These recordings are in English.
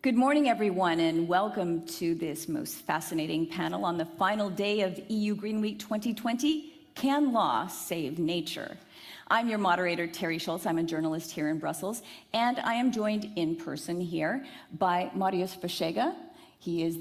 Good morning, everyone, and welcome to this most fascinating panel on the final day of EU Green Week 2020, Can Law Save Nature? I'm your moderator, Terry Schultz. I'm a journalist here in Brussels, and I am joined in person here by Marius Verschega. He is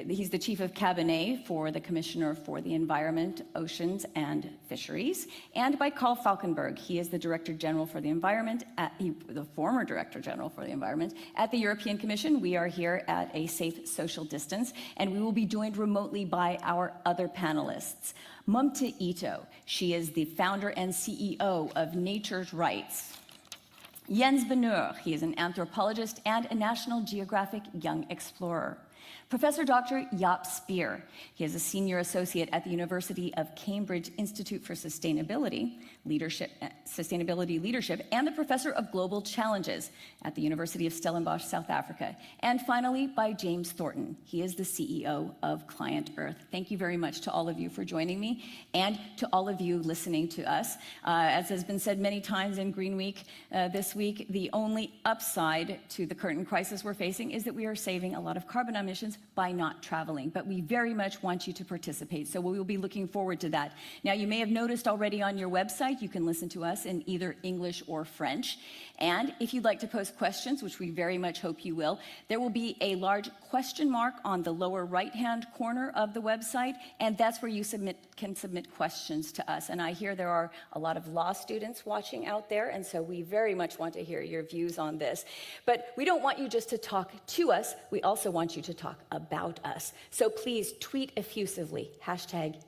he's the chief of cabinet for the Commissioner for the Environment, Oceans and Fisheries, and by Karl Falkenberg. He is the Director General for the Environment, the former Director General for the Environment at the European Commission. We are here at a safe social distance, and we will be joined remotely by our other panelists. Mumta Ito, she is the founder and CEO of Nature's Rights. Jens Benohr, he is an anthropologist and a National Geographic Young Explorer. Professor Dr. Jaap Spier, he is a senior associate at the University of Cambridge Institute for Sustainability Leadership, and the professor of Global Challenges at the University of Stellenbosch, South Africa. And finally, by James Thornton. He is the CEO of ClientEarth. Thank you very much to all of you for joining me and to all of you listening to us. As has been said many times in Green Week this week, the only upside to the current crisis we're facing is that we are saving a lot of carbon emissions by not traveling, but we very much want you to participate, so we will be looking forward to that. Now, you may have noticed already on your website, you can listen to us in either English or French, and if you'd like to post questions, which we very much hope you will, there will be a large question mark on the lower right-hand corner of the website, and that's where you can submit questions to us. And I hear there are a lot of law students watching out there, and so we very much want to hear your views on this. But we don't want you just to talk to us, we also want you to talk about us. So please tweet effusively,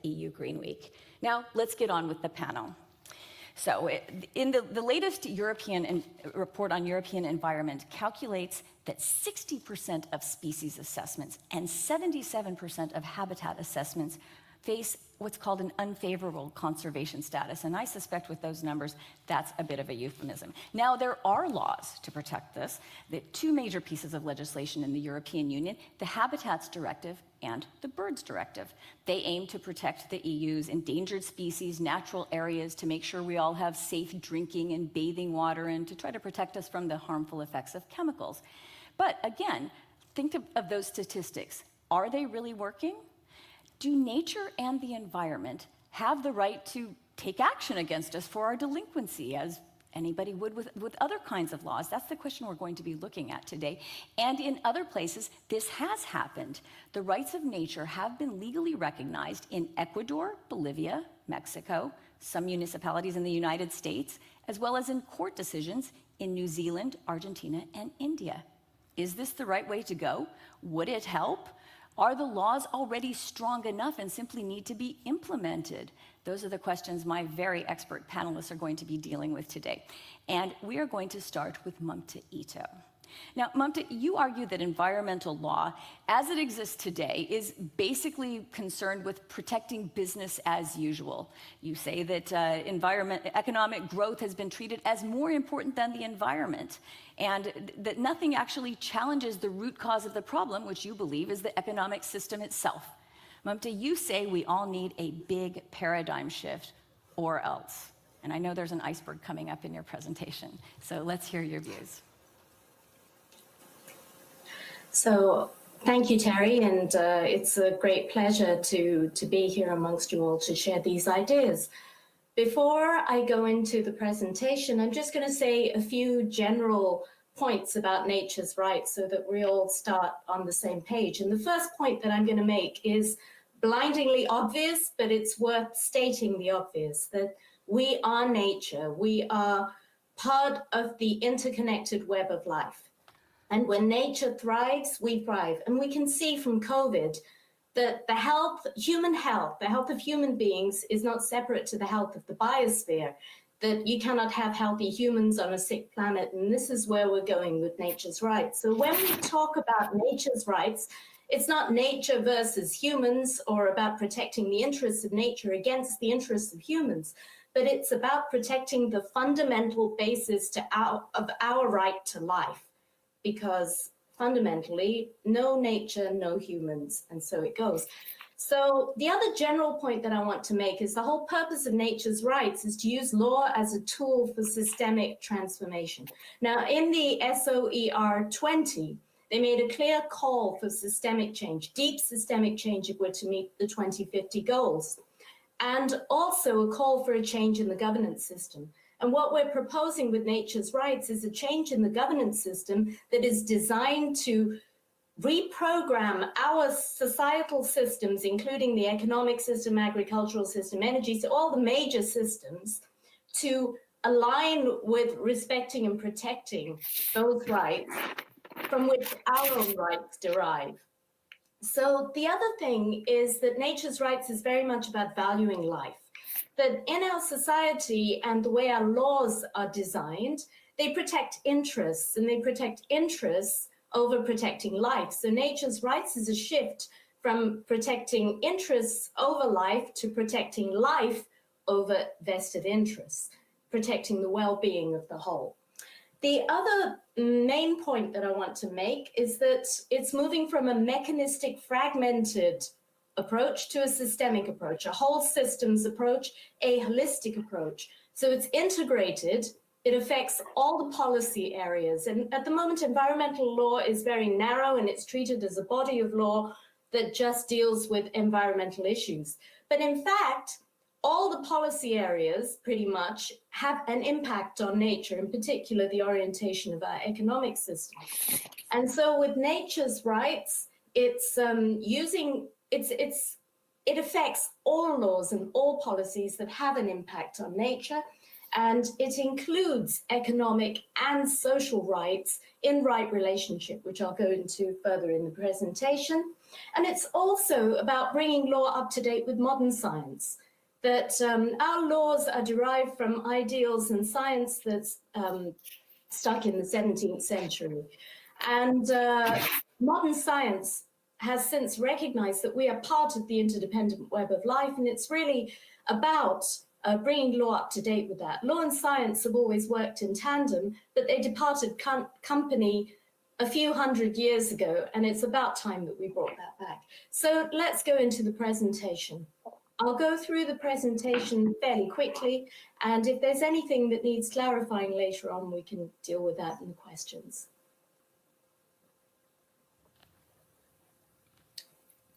#EU Green Week. Now, let's get on with the panel. So in the latest European report on European environment calculates that 60% of species assessments and 77% of habitat assessments face what's called an unfavorable conservation status. And I suspect with those numbers, that's a bit of a euphemism. Now, there are laws to protect this. The two major pieces of legislation in the European Union, the Habitats Directive and the Birds Directive. They aim to protect the EU's endangered species, natural areas, to make sure we all have safe drinking and bathing water, and to try to protect us from the harmful effects of chemicals. But again, think of those statistics. Are they really working? Do nature and the environment have the right to take action against us for our delinquency, as anybody would with other kinds of laws? That's the question we're going to be looking at today. And in other places, this has happened. The rights of nature have been legally recognized in Ecuador, Bolivia, Mexico, some municipalities in the United States, as well as in court decisions in New Zealand, Argentina, and India. Is this the right way to go? Would it help? Are the laws already strong enough and simply need to be implemented? Those are the questions my very expert panelists are going to be dealing with today. And we are going to start with Mumta Ito. Now, Mumta, you argue that environmental law, as it exists today, is basically concerned with protecting business as usual. You say that economic growth has been treated as more important than the environment, and that nothing actually challenges the root cause of the problem, which you believe is the economic system itself. Mumta, you say we all need a big paradigm shift, or else. And I know there's an iceberg coming up in your presentation, so let's hear your views. So thank you, Terry, and it's a great pleasure to be here amongst you all to share these ideas. Before I go into the presentation, I'm just going to say a few general points about nature's rights so that we all start on the same page. And the first point that I'm going to make is blindingly obvious, but it's worth stating the obvious, that we are nature. We are part of the interconnected web of life. And when nature thrives, we thrive. And we can see from COVID that the health of human beings is not separate to the health of the biosphere, that you cannot have healthy humans on a sick planet. And this is where we're going with nature's rights. So when we talk about nature's rights, it's not nature versus humans or about protecting the interests of nature against the interests of humans, but it's about protecting the fundamental basis of our right to life. Because fundamentally, no nature, no humans, and so it goes. So the other general point that I want to make is the whole purpose of nature's rights is to use law as a tool for systemic transformation. Now, in the SOER 20, They made a clear call for systemic change, deep systemic change if we're to meet the 2050 goals, and also a call for a change in the governance system. And what we're proposing with Nature's Rights is a change in the governance system that is designed to reprogram our societal systems, including the economic system, agricultural system, energy, so all the major systems, to align with respecting and protecting those rights from which our own rights derive. So the other thing is that Nature's Rights is very much about valuing life. That in our society and the way our laws are designed, they protect interests, and they protect interests over protecting life. So Nature's Rights is a shift from protecting interests over life to protecting life over vested interests, protecting the well-being of the whole. The other main point that I want to make is that it's moving from a mechanistic, fragmented approach to a systemic approach, a whole systems approach, a holistic approach. So it's integrated. It affects all the policy areas. And at the moment, environmental law is very narrow, and it's treated as a body of law that just deals with environmental issues. But in fact, all the policy areas pretty much have an impact on nature, in particular the orientation of our economic system. And so with Nature's Rights, it's it affects all laws and all policies that have an impact on nature. And it includes economic and social rights in right relationship, which I'll go into further in the presentation. And it's also about bringing law up to date with modern science, that our laws are derived from ideals and science that's stuck in the 17th century. And modern science has since recognized that we are part of the interdependent web of life, and it's really about bringing law up to date with that. Law and science have always worked in tandem, but they departed company a few hundred years ago, and it's about time that we brought that back. So let's go into the presentation. I'll go through the presentation fairly quickly, and if there's anything that needs clarifying later on, we can deal with that in the questions.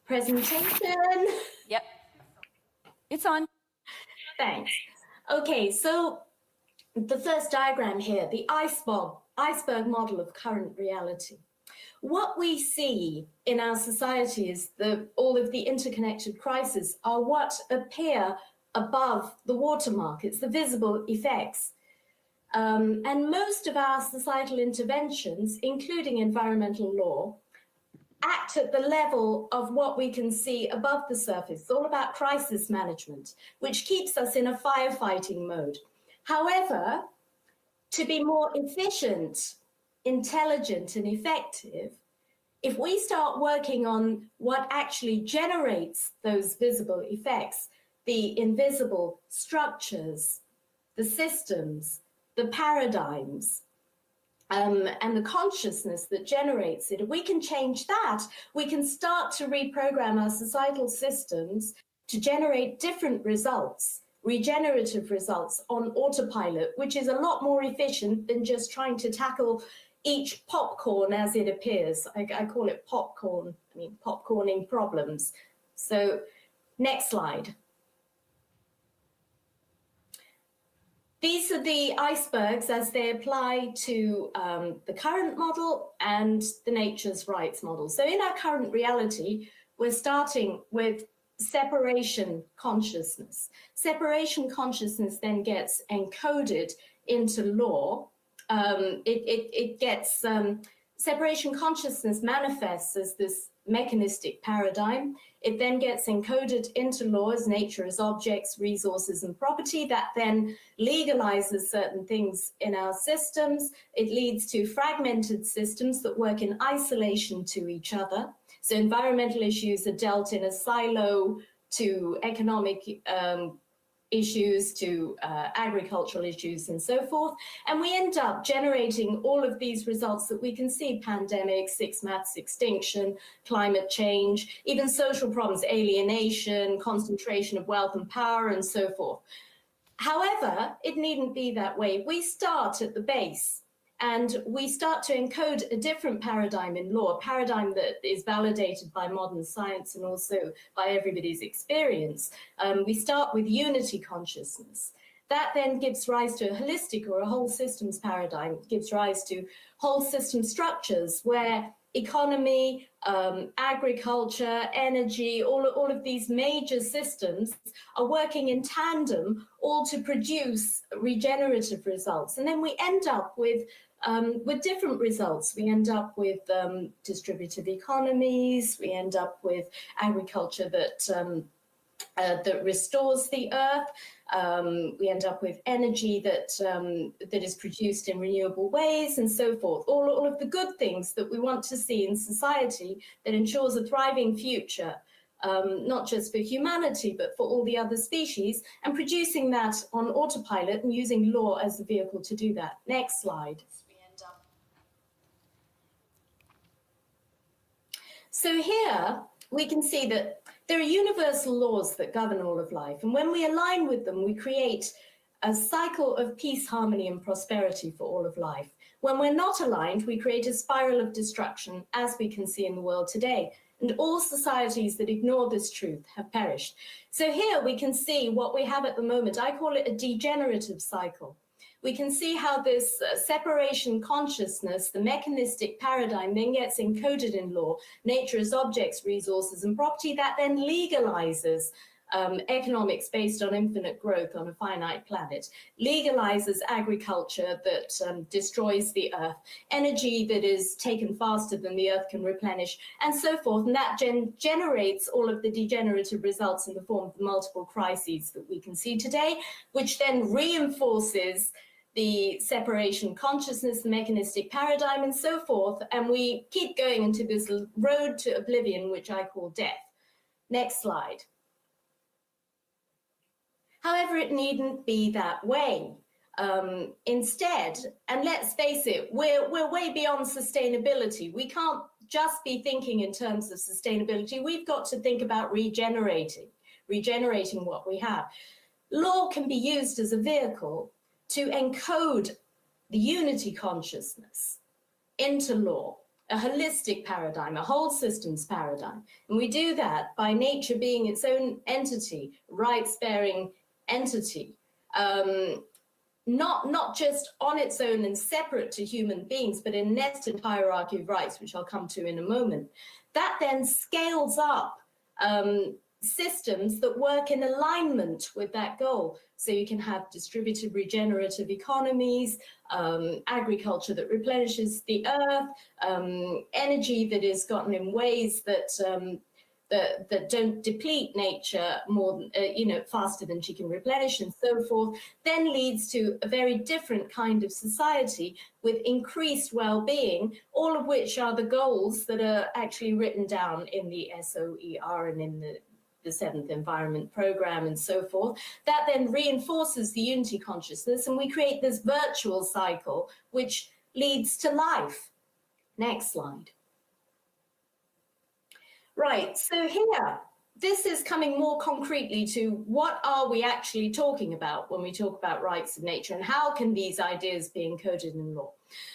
Presentation. Yep. It's on. Thanks. Okay, so the first diagram here, the iceberg model of current reality. What we see in our society is that all of the interconnected crises are what appear above the watermark. It's the visible effects. And most of our societal interventions, including environmental law, act at the level of what we can see above the surface. It's all about crisis management, which keeps us in a firefighting mode. However, to be more efficient, intelligent, and effective, if we start working on what actually generates those visible effects, the invisible structures, the systems, the paradigms, and the consciousness that generates it, if we can change that, we can start to reprogram our societal systems to generate different results, regenerative results on autopilot, which is a lot more efficient than just trying to tackle each popcorn as it appears. I call it popcorn, popcorning problems. So next slide. These are the icebergs as they apply to the current model and the Nature's Rights model. So in our current reality, we're starting with separation consciousness. Separation consciousness then gets encoded into law. Separation consciousness manifests as this mechanistic paradigm. It then gets encoded into law as nature as objects, resources, and property. That then legalizes certain things in our systems. It leads to fragmented systems that work in isolation to each other. So environmental issues are dealt in a silo to economic issues, to agricultural issues, and so forth. And we end up generating all of these results that we can see: pandemics, mass extinction, climate change, even social problems, alienation, concentration of wealth and power, and so forth. However, it needn't be that way. We start at the base, And we start to encode a different paradigm in law, a paradigm that is validated by modern science and also by everybody's experience. We start with unity consciousness. That then gives rise to a holistic or a whole systems paradigm, gives rise to whole system structures where economy, agriculture, energy, all of these major systems are working in tandem, all to produce regenerative results. And then we end up with different results. We end up with distributive economies. We end up with agriculture that restores the earth. We end up with energy that is produced in renewable ways and so forth. All of the good things that we want to see in society that ensures a thriving future, not just for humanity, but for all the other species, and producing that on autopilot and using law as the vehicle to do that. Next slide. So here we can see that there are universal laws that govern all of life. And when we align with them, we create a cycle of peace, harmony, and prosperity for all of life. When we're not aligned, we create a spiral of destruction, as we can see in the world today. And all societies that ignore this truth have perished. So here we can see what we have at the moment. I call it a degenerative cycle. We can see how this separation consciousness, the mechanistic paradigm, then gets encoded in law, nature as objects, resources, and property, that then legalizes economics based on infinite growth on a finite planet, legalizes agriculture that destroys the earth, energy that is taken faster than the earth can replenish, and so forth. And that generates all of the degenerative results in the form of the multiple crises that we can see today, which then reinforces the separation consciousness, the mechanistic paradigm, and so forth. And we keep going into this road to oblivion, which I call death. Next slide. However, it needn't be that way. Instead, and let's face it, we're way beyond sustainability. We can't just be thinking in terms of sustainability. We've got to think about regenerating what we have. Law can be used as a vehicle to encode the unity consciousness into law, a holistic paradigm, a whole systems paradigm. And we do that by nature being its own entity, rights-bearing entity, not just on its own and separate to human beings, but a nested hierarchy of rights, which I'll come to in a moment. That then scales up systems that work in alignment with that goal. So you can have distributed regenerative economies, agriculture that replenishes the earth, energy that is gotten in ways that don't deplete nature more, faster than she can replenish, and so forth, then leads to a very different kind of society with increased well-being, all of which are the goals that are actually written down in the SOER and in the 7th Environment Programme and so forth. That then reinforces the unity consciousness, and we create this virtual cycle which leads to life. Next slide. Right, so here, this is coming more concretely to what are we actually talking about when we talk about rights of nature, and how can these ideas be encoded in law?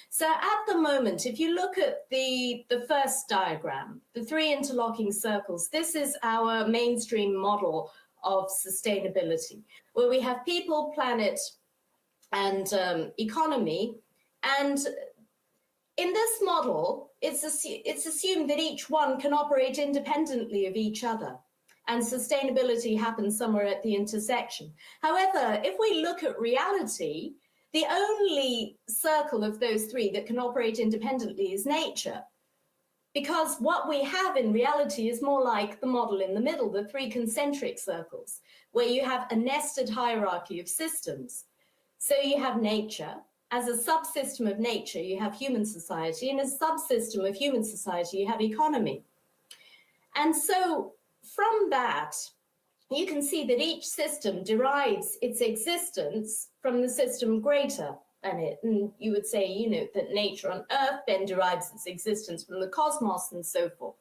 So at the moment, if you look at the first diagram, the 3 interlocking circles, this is our mainstream model of sustainability, where we have people, planet, and economy. And in this model, it's assumed that each one can operate independently of each other, and sustainability happens somewhere at the intersection. However, if we look at reality, the only circle of those 3 that can operate independently is nature, because what we have in reality is more like the model in the middle, the 3 concentric circles, where you have a nested hierarchy of systems. So you have nature. As a subsystem of nature, you have human society, and as a subsystem of human society, you have economy. And so from that, you can see that each system derives its existence from the system greater than it. And you would say, that nature on Earth then derives its existence from the cosmos and so forth.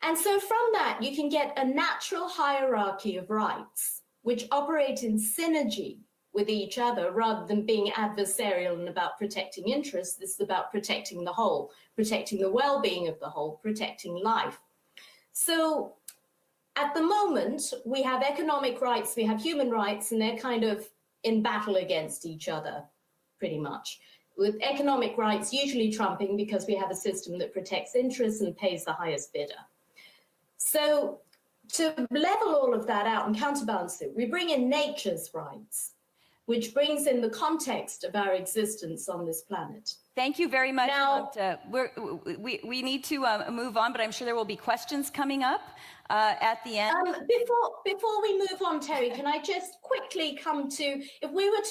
And so from that, you can get a natural hierarchy of rights, which operate in synergy with each other rather than being adversarial and about protecting interests. This is about protecting the whole, protecting the well-being of the whole, protecting life. So at the moment, we have economic rights, we have human rights, and they're kind of in battle against each other, pretty much, with economic rights usually trumping because we have a system that protects interests and pays the highest bidder. So to level all of that out and counterbalance it, we bring in nature's rights, which brings in the context of our existence on this planet. Thank you very much, Now, Mumta. We need to move on, but I'm sure there will be questions coming up at the end. Before we move on, Terry, can I just quickly come to, if we were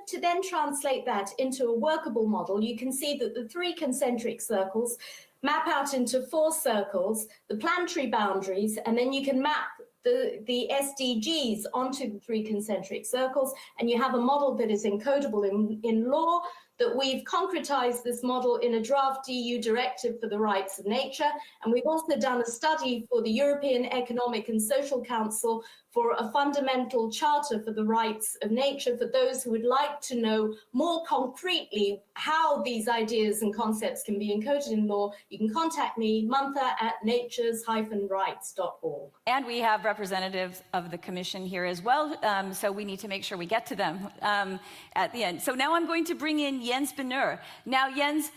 to then translate that into a workable model, you can see that the 3 concentric circles map out into 4 circles, the planetary boundaries, and then you can map the SDGs onto the 3 concentric circles, and you have a model that is encodable in law, that we've concretized this model in a draft EU directive for the rights of nature. And we've also done a study for the European Economic and Social Council for a fundamental charter for the rights of nature. For those who would like to know more concretely how these ideas and concepts can be encoded in law, you can contact me, mumta@natures-rights.org. And we have representatives of the Commission here as well, so we need to make sure we get to them at the end. So now I'm going to bring in Jens Benohr. Now, Jens,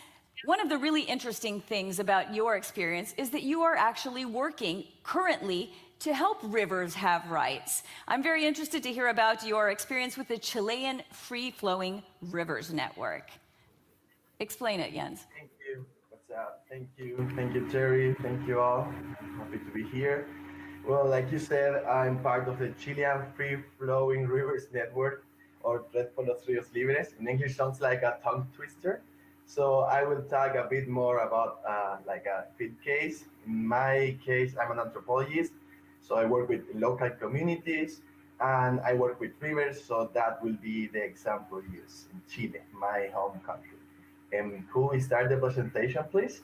one of the really interesting things about your experience is that you are actually working currently to help rivers have rights. I'm very interested to hear about your experience with the Chilean Free-Flowing Rivers Network. Explain it, Jens. Thank you. What's up? Thank you, Terry. Thank you all. Happy to be here. Well, like you said, I'm part of the Chilean Free-Flowing Rivers Network, or Red por los Ríos Libres. In English, sounds like a tongue twister. So I will talk a bit more about like a field case. In my case, I'm an anthropologist, so I work with local communities and I work with rivers. So that will be the example used in Chile, my home country. Could we start the presentation, please?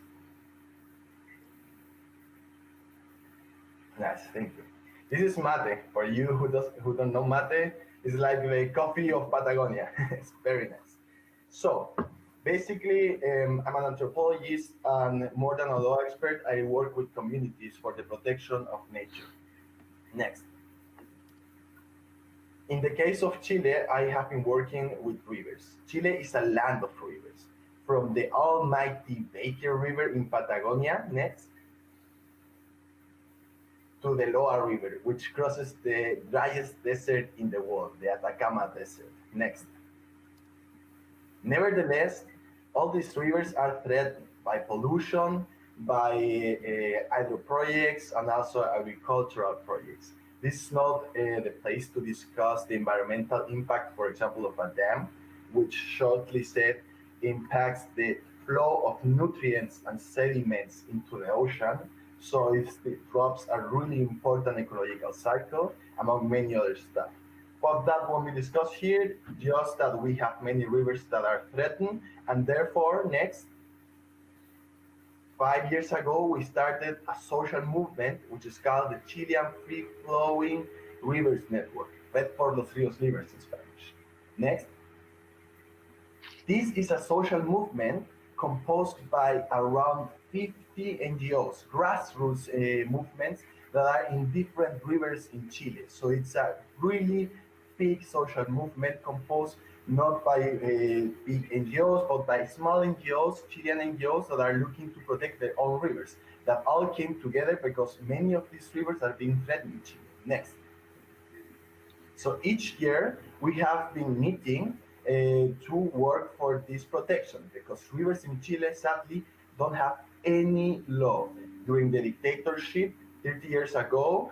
Nice, thank you. This is mate. For you who don't know mate, it's like the coffee of Patagonia. It's very nice. So basically, I'm an anthropologist and more than a law expert, I work with communities for the protection of nature. Next. In the case of Chile, I have been working with rivers. Chile is a land of rivers. From the almighty Baker River in Patagonia, next, to the Loa River, which crosses the driest desert in the world, the Atacama Desert. Next. Nevertheless, all these rivers are threatened by pollution, by hydro projects, and also agricultural projects. This is not the place to discuss the environmental impact, for example, of a dam, which shortly said impacts the flow of nutrients and sediments into the ocean. So it disrupts a really important ecological cycle, among many other stuff. But that won't be discussed here, just that we have many rivers that are threatened, and therefore, next, 5 years ago, we started a social movement, which is called the Chilean Free-Flowing Rivers Network, Red por los Ríos Libres in Spanish. Next. This is a social movement composed by around 50 NGOs, grassroots movements that are in different rivers in Chile. So it's a really big social movement composed not by big NGOs, but by small NGOs, Chilean NGOs that are looking to protect their own rivers, that all came together because many of these rivers are being threatened in Chile. Next. So each year we have been meeting to work for this protection, because rivers in Chile sadly don't have any law. During the dictatorship 30 years ago,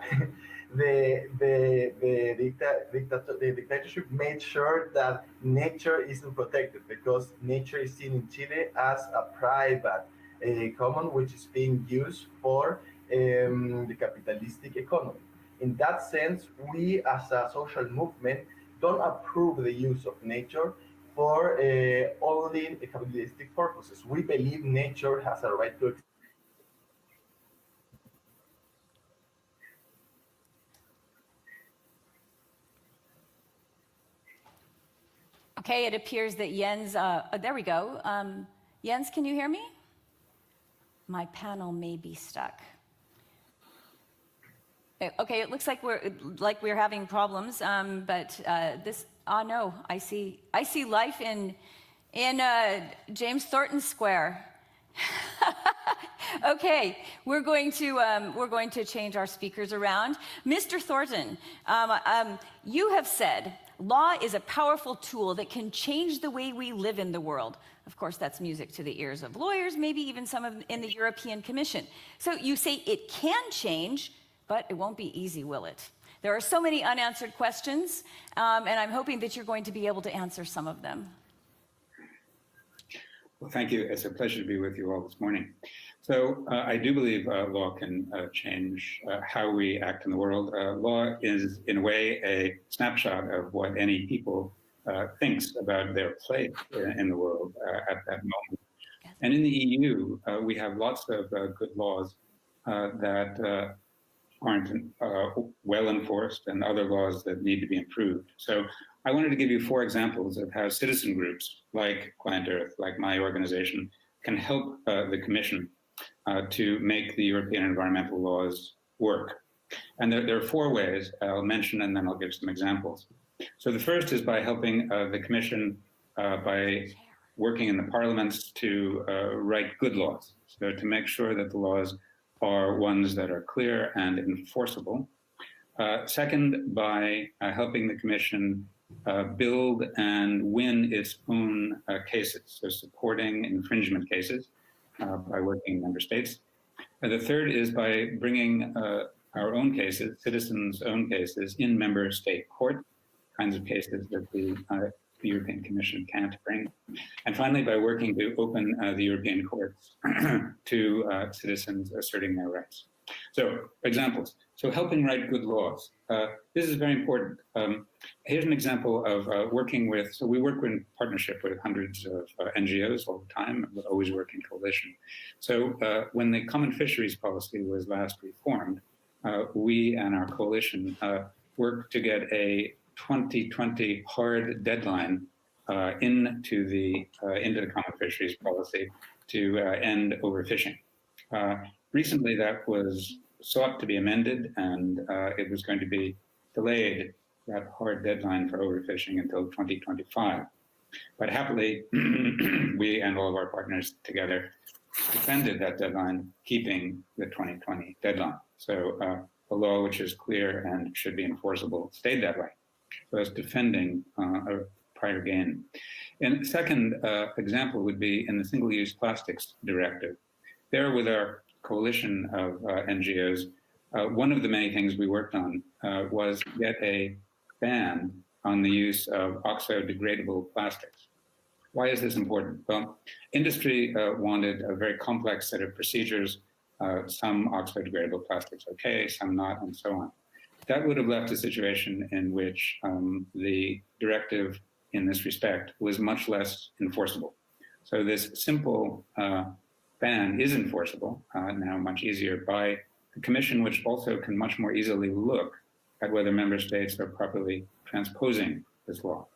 the dictatorship made sure that nature isn't protected, because nature is seen in Chile as a private common which is being used for the capitalistic economy. In that sense, we as a social movement don't approve the use of nature for only capitalistic purposes. We believe nature has a right to exist. Okay, it appears that Jens, there we go. Jens, can you hear me? My panel may be stuck. Okay, it looks like we're having problems, but this. Oh no, I see life in James Thornton Square. Okay, we're going to change our speakers around. Mr. Thornton, you have said law is a powerful tool that can change the way we live in the world. Of course, that's music to the ears of lawyers, maybe even some in the European Commission. So you say it can change, but it won't be easy, will it? There are so many unanswered questions, and I'm hoping that you're going to be able to answer some of them. Well, thank you. It's a pleasure to be with you all this morning. So I do believe law can change how we act in the world. Law is, in a way, a snapshot of what any people thinks about their place in the world at that moment. And in the EU, we have lots of good laws that aren't well enforced and other laws that need to be improved. So I wanted to give you 4 examples of how citizen groups like ClientEarth, like my organization, can help the Commission to make the European environmental laws work. And there are 4 ways I'll mention, and then I'll give some examples. So the first is by helping the Commission by working in the parliaments to write good laws, so to make sure that the laws are ones that are clear and enforceable. Second, by helping the Commission build and win its own cases, so supporting infringement cases by working in member states. The third is by bringing our own cases, citizens' own cases, in member state court, kinds of cases that the European Commission can't bring. And finally, by working to open the European courts to citizens asserting their rights. So, examples. So, helping write good laws. This is very important. Here's an example of working with, so we work in partnership with hundreds of NGOs all the time, we always work in coalition. So, when the Common Fisheries Policy was last reformed, we and our coalition worked to get a 2020 hard deadline into the Common Fisheries Policy to end overfishing. Recently, that was sought to be amended, and it was going to be delayed, that hard deadline for overfishing, until 2025. But happily, we and all of our partners together defended that deadline, keeping the 2020 deadline. So a law which is clear and should be enforceable stayed that way. So that's defending a prior gain. And the second example would be in the Single-Use Plastics Directive. There, with our coalition of NGOs, one of the many things we worked on was to get a ban on the use of oxo-degradable plastics. Why is this important? Well, industry wanted a very complex set of procedures, some oxo-degradable plastics okay, some not, and so on. That would have left a situation in which the directive in this respect was much less enforceable. So this simple ban is enforceable now much easier by the Commission, which also can much more easily look at whether member states are properly transposing this law.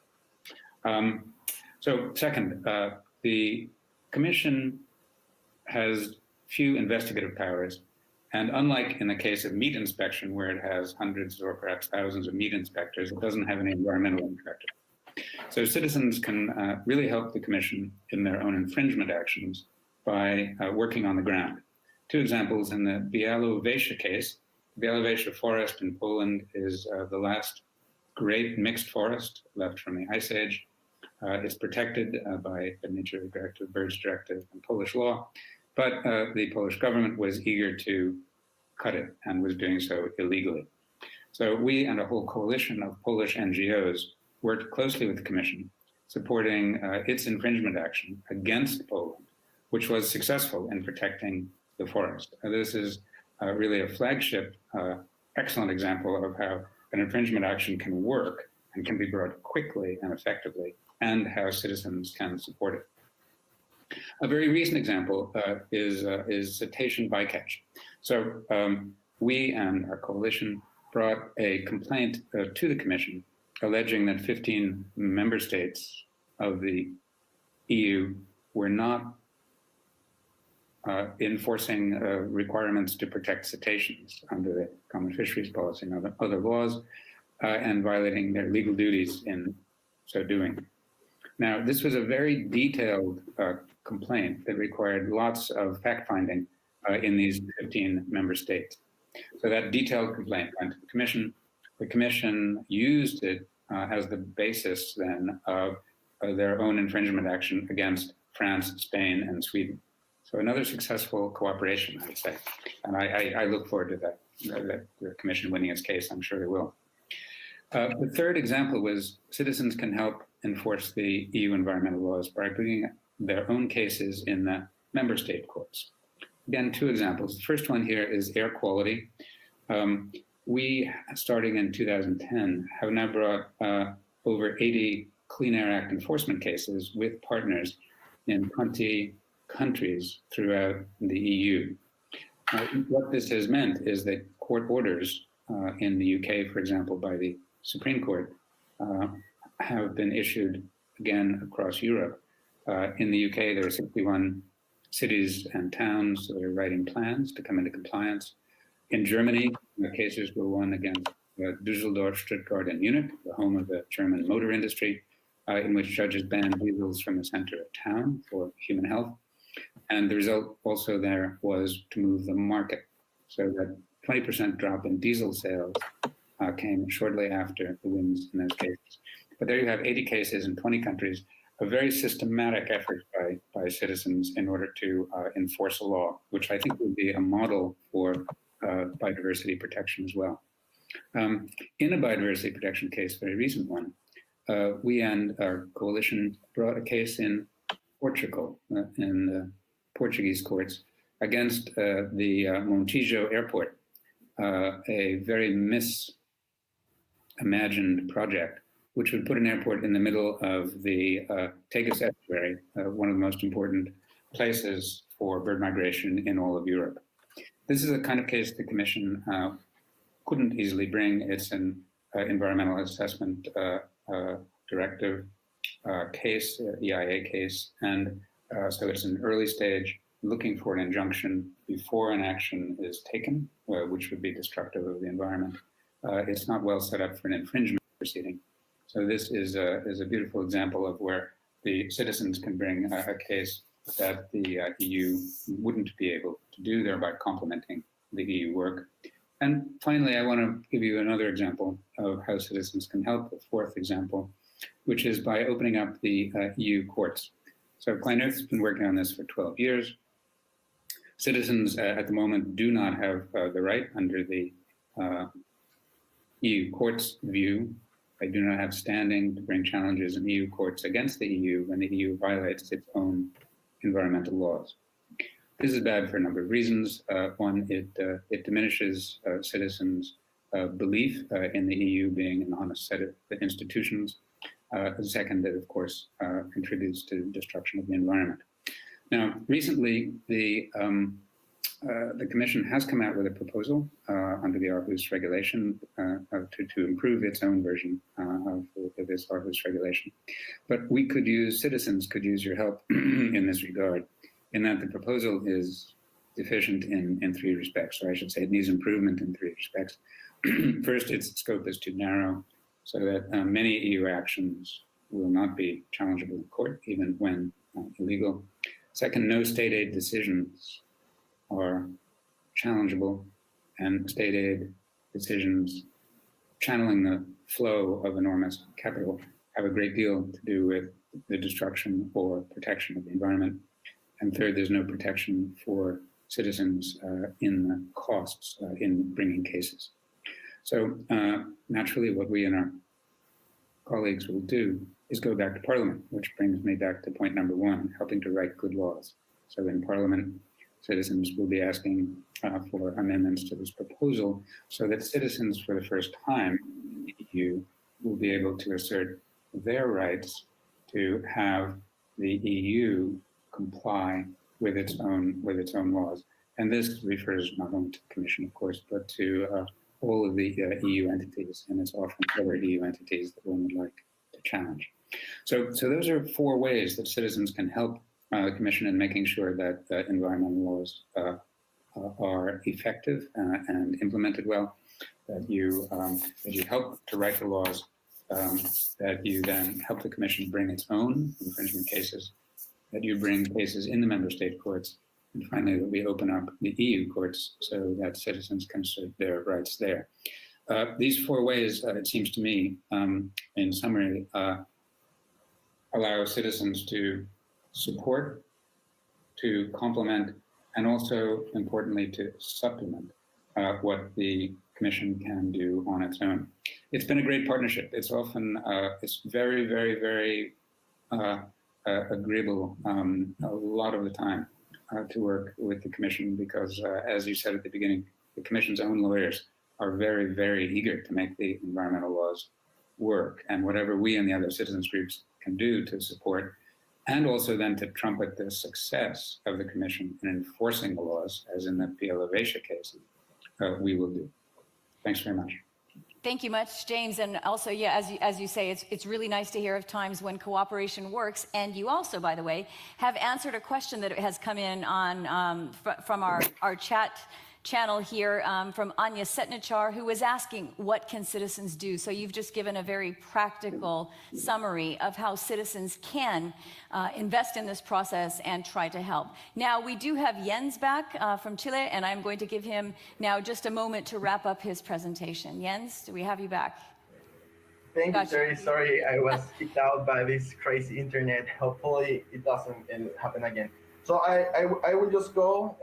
So second, the Commission has few investigative powers, and unlike in the case of meat inspection, where it has hundreds or perhaps thousands of meat inspectors, it doesn't have any environmental inspectors. So citizens can really help the Commission in their own infringement actions by working on the ground. 2 examples in the Białowieża case. Białowieża forest in Poland is the last great mixed forest left from the Ice Age. It's protected by the Nature Directive, Birds Directive, and Polish law, but the Polish government was eager to cut it and was doing so illegally. So we and a whole coalition of Polish NGOs worked closely with the Commission, supporting its infringement action against Poland, which was successful in protecting the forest. This is really a flagship, excellent example of how an infringement action can work and can be brought quickly and effectively, and how citizens can support it. A very recent example is cetacean bycatch. So we and our coalition brought a complaint to the Commission alleging that 15 member states of the EU were not enforcing requirements to protect cetaceans under the Common Fisheries Policy and other laws, and violating their legal duties in so doing. Now, this was a very detailed complaint that required lots of fact-finding in these 15 member states. So that detailed complaint went to the Commission. The Commission used it as the basis then of their own infringement action against France, Spain, and Sweden. So another successful cooperation, I would say. And I look forward to that, the Commission winning its case. I'm sure it will. The third example was citizens can help enforce the EU environmental laws by bringing their own cases in the member state courts. Again, two examples. The first one here is air quality. We, starting in 2010, have now brought over 80 Clean Air Act enforcement cases with partners in 20 countries throughout the EU. What this has meant is that court orders in the UK, for example, by the Supreme Court, have been issued again across Europe. In the UK, there are 61 cities and towns that are writing plans to come into compliance. In Germany, the cases were won against Düsseldorf, Stuttgart, and Munich, the home of the German motor industry, in which judges banned diesels from the center of town for human health. And the result also there was to move the market, so that 20% drop in diesel sales came shortly after the wins in those cases. But there you have 80 cases in 20 countries, a very systematic effort by citizens in order to enforce a law, which I think would be a model for biodiversity protection as well. In a biodiversity protection case, a very recent one, we and our coalition brought a case in Portugal, in the Portuguese courts, against the Montijo airport, a very misimagined project, which would put an airport in the middle of the Tagus estuary, one of the most important places for bird migration in all of Europe. This is a kind of case the Commission couldn't easily bring. It's an environmental assessment directive case, EIA case, and so it's an early stage looking for an injunction before an action is taken, which would be destructive of the environment. It's not well set up for an infringement proceeding. So this is a beautiful example of where the citizens can bring a case that the EU wouldn't be able to do, thereby complementing the EU work. And finally, I want to give you another example of how citizens can help, a fourth example, which is by opening up the EU courts. So ClientEarth has been working on this for 12 years. Citizens at the moment do not have the right under the EU courts view. They do not have standing to bring challenges in EU courts against the EU when the EU violates its own environmental laws. This is bad for a number of reasons. One, it diminishes citizens' belief in the EU being an honest set of institutions. Second, it of course contributes to destruction of the environment. Now, recently, the Commission has come out with a proposal under the Aarhus regulation to improve its own version of this Aarhus regulation. But citizens could use your help in this regard, in that the proposal is deficient in three respects, or I should say it needs improvement in three respects. First, its scope is too narrow, so that many EU actions will not be challengeable in court, even when illegal. Second, no state aid decisions are challengeable, and state aid decisions channeling the flow of enormous capital have a great deal to do with the destruction or protection of the environment. And third, there's no protection for citizens in the costs in bringing cases. So naturally, what we and our colleagues will do is go back to Parliament, which brings me back to point number one, helping to write good laws. So in Parliament, citizens will be asking for amendments to this proposal so that citizens for the first time in the EU will be able to assert their rights to have the EU comply with its own laws. And this refers not only to the Commission, of course, but to all of the EU entities, and it's often other EU entities that one would like to challenge. So those are 4 ways that citizens can help the Commission in making sure that environmental laws are effective and implemented well, that you help to write the laws, that you then help the Commission bring its own infringement cases, that you bring cases in the member state courts, and finally that we open up the EU courts so that citizens can assert their rights there. These 4 ways, it seems to me, in summary, allow citizens to support, to complement, and also, importantly, to supplement what the Commission can do on its own. It's been a great partnership. It's often, it's very, very, very agreeable a lot of the time to work with the Commission because, as you said at the beginning, the Commission's own lawyers are very, very eager to make the environmental laws work, and whatever we and the other citizens groups can do to support, and also then to trumpet the success of the Commission in enforcing the laws, as in the Biodiversity case, we will do. Thanks very much. Thank you much, James. And also, yeah, as you say, it's really nice to hear of times when cooperation works. And you also, by the way, have answered a question that has come in on from our chat channel here from Anya Setnichar, who was asking, what can citizens do? So you've just given a very practical summary of how citizens can invest in this process and try to help. Now, we do have Jens back from Chile, and I'm going to give him now just a moment to wrap up his presentation. Jens, do we have you back? Thank you, Terry. Sorry, I was kicked out by this crazy internet. Hopefully, it doesn't happen again. So I will just go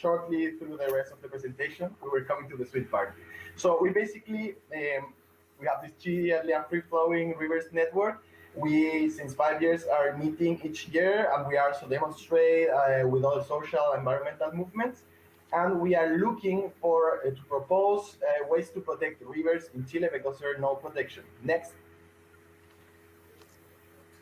shortly through the rest of the presentation. We were coming to the sweet part. So we basically, we have this Chilean free-flowing rivers network. We, since 5 years, are meeting each year, and we also demonstrate with all social environmental movements. And we are looking for to propose ways to protect rivers in Chile because there are no protection. Next.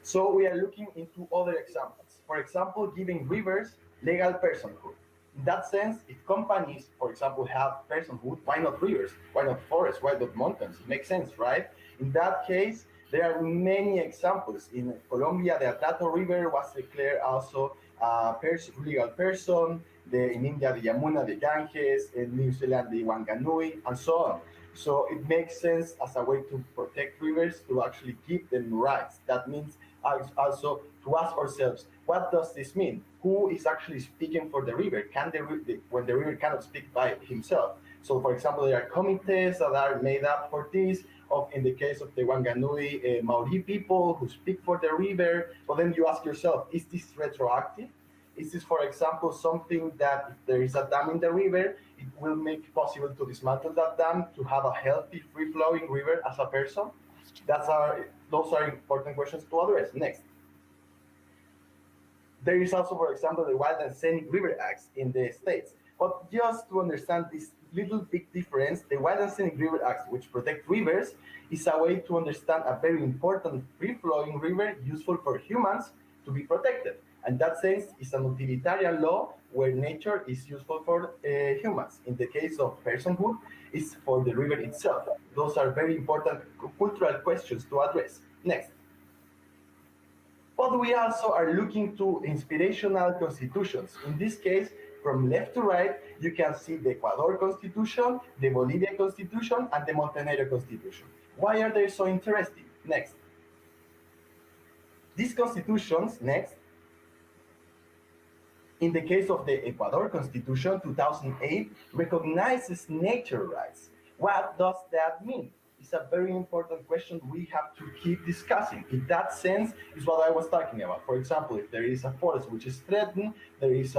So we are looking into other examples. For example, giving rivers legal personhood. In that sense, if companies, for example, have personhood, why not rivers? Why not forests? Why not mountains? It makes sense, right? In that case, there are many examples. In Colombia, the Atrato River was declared also a legal person. In India, the Yamuna, the Ganges. In New Zealand, the Wanganui, and so on. So it makes sense as a way to protect rivers to actually give them rights. That means also to ask ourselves, what does this mean? Who is actually speaking for the river? When the river cannot speak by himself? So, for example, there are committees that are made up for this. In the case of the Wanganui Maori people who speak for the river, but then you ask yourself, is this retroactive? Is this, for example, something that if there is a dam in the river, it will make it possible to dismantle that dam to have a healthy, free-flowing river as a person? Those are important questions to address. Next. There is also, for example, the Wild and Scenic River Acts in the States. But just to understand this little big difference, the Wild and Scenic River Acts, which protect rivers, is a way to understand a very important free-flowing river useful for humans to be protected. And that sense is a utilitarian law where nature is useful for humans. In the case of personhood, it's for the river itself. Those are very important cultural questions to address. Next. But we also are looking to inspirational constitutions. In this case, from left to right, you can see the Ecuador Constitution, the Bolivia Constitution, and the Montenegro Constitution. Why are they so interesting? Next. These constitutions, next. In the case of the Ecuador Constitution, 2008, recognizes nature rights. What does that mean? It's a very important question we have to keep discussing. In that sense, is what I was talking about. For example, if there is a forest which is threatened, there is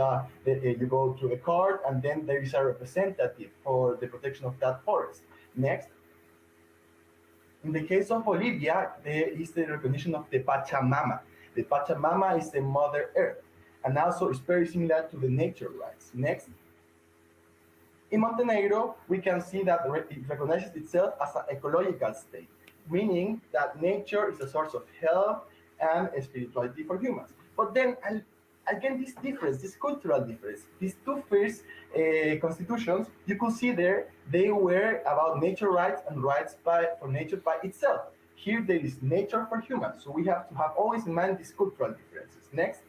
you go to the court, and then there is a representative for the protection of that forest. Next. In the case of Bolivia, there is the recognition of the Pachamama. The Pachamama is the Mother Earth, and also it's very similar to the nature rights. Next. In Montenegro, we can see that it recognizes itself as an ecological state, meaning that nature is a source of health and spirituality for humans. But then, again, this difference, this cultural difference, these two first constitutions, you could see there, they were about nature rights and rights for nature by itself. Here there is nature for humans, so we have to have always in mind these cultural differences. Next.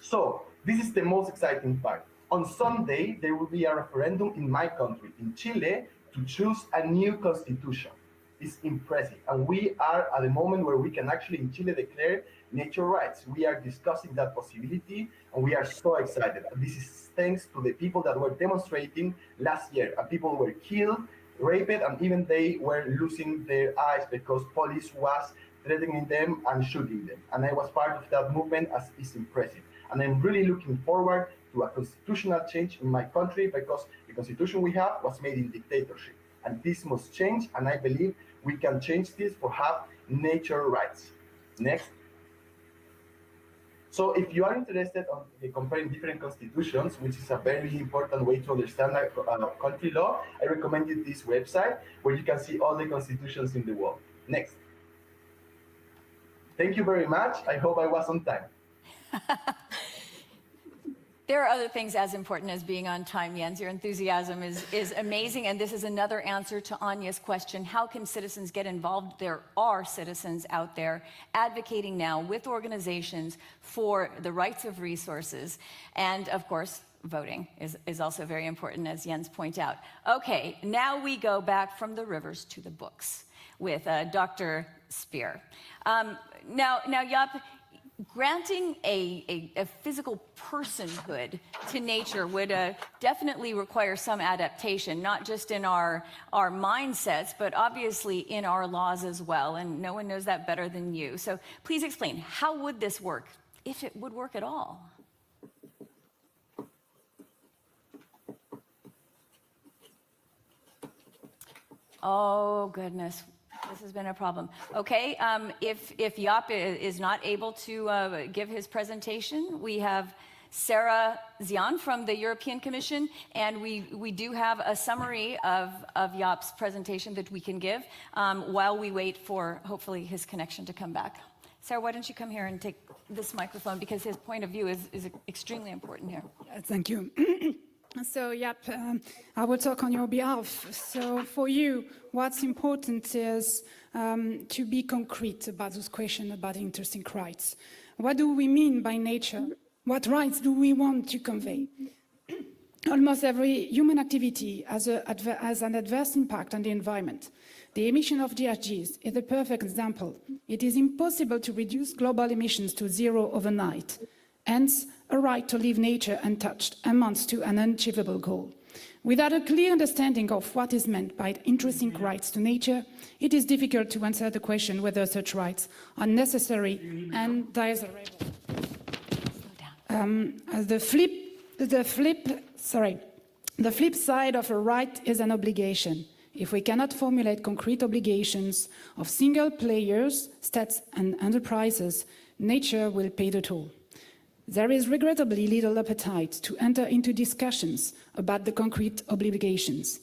So this is the most exciting part. On Sunday, there will be a referendum in my country, in Chile, to choose a new constitution. It's impressive. And we are at the moment where we can actually in Chile declare nature rights. We are discussing that possibility and we are so excited. And this is thanks to the people that were demonstrating last year. And people were killed, raped, and even they were losing their eyes because police was threatening them and shooting them. And I was part of that movement, as it's impressive. And I'm really looking forward to a constitutional change in my country because the constitution we have was made in dictatorship. And this must change, and I believe we can change this for have nature rights. Next. So if you are interested in comparing different constitutions, which is a very important way to understand country law, I recommend you this website where you can see all the constitutions in the world. Next. Thank you very much. I hope I was on time. There are other things as important as being on time, Jens. Your enthusiasm is amazing, and this is another answer to Anya's question, how can citizens get involved? There are citizens out there advocating now with organizations for the rights of resources, and of course, voting is also very important, as Jens pointed out. Okay, now we go back from the rivers to the books with Dr. Spier. Now, Jaap, granting a physical personhood to nature would definitely require some adaptation, not just in our mindsets, but obviously in our laws as well, and no one knows that better than you. So please explain, how would this work, if it would work at all? Oh, goodness. This has been a problem. Okay, if Jaap is not able to give his presentation, we have Sarah Zian from the European Commission, and we do have a summary of Jaap's presentation that we can give while we wait for, hopefully, his connection to come back. Sarah, why don't you come here and take this microphone, because his point of view is extremely important here. Thank you. So, Jaap, I will talk on your behalf. So, for you, what's important is to be concrete about this question about interesting rights. What do we mean by nature? What rights do we want to convey? Almost every human activity has an adverse impact on the environment. The emission of GHGs is a perfect example. It is impossible to reduce global emissions to zero overnight. Hence, a right to leave nature untouched amounts to an unachievable goal. Without a clear understanding of what is meant by intrinsic rights to nature, it is difficult to answer the question whether such rights are necessary and desirable. The flip side of a right is an obligation. If we cannot formulate concrete obligations of single players, states and enterprises, nature will pay the toll. There is regrettably little appetite to enter into discussions about the concrete obligations.